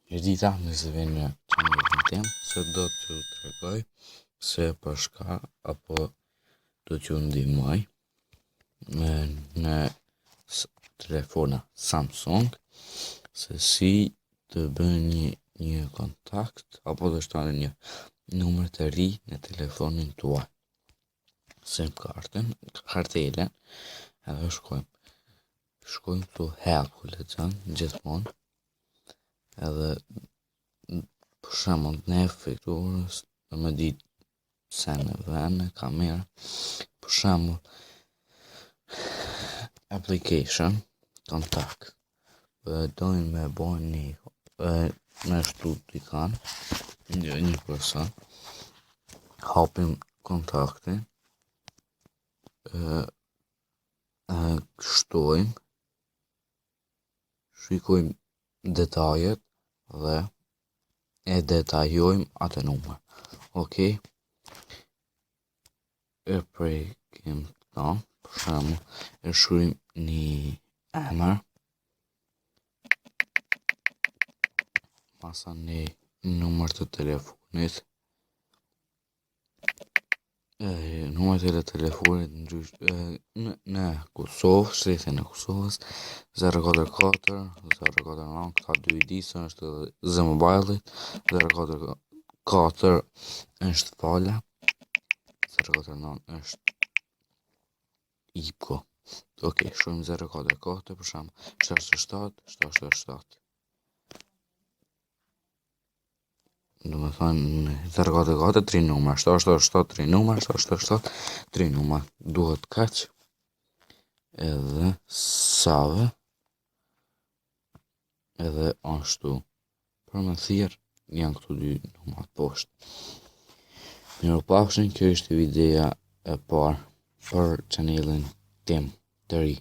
Dita nëse vjen në qenërin tim, se do t'ju tregoj se për shka apo do t'ju ndihmoj në telefona Samsung se si të bëni një kontakt apo të shtani një numër të ri në telefonin tuaj. SIM kartën, kartelen, edhe shkojmë të help ku lexon gjithmonë. Edhe për shembull në efekturës do më ditë se në vene, kamera, për shembull application, kontakt, dojnë me bo me shtu dikan, një person, hapim kontaktin, shtojmë, shikojmë detajet dhe e detajojmë atë numër. Okej? E prekim këta, për shembull, e shkruajmë një emër, masanej numër të telefonit, numër të telefonit në Kosovë, shtetin e Kosovës, 044 049, këta dy disën është Z-Mobile, 044 është fala, 049 është IPCO. Okej, shkojmë 044 për shembull 787. Do me thënë 044 3 numër, 787 3 numër, 787 3 numër, duhet kaq, edhe save, edhe ashtu, për më thirr janë këtu dy numrat poshtë. Mirupafshim, kjo ishte videja e parë për chanelin tim të ri.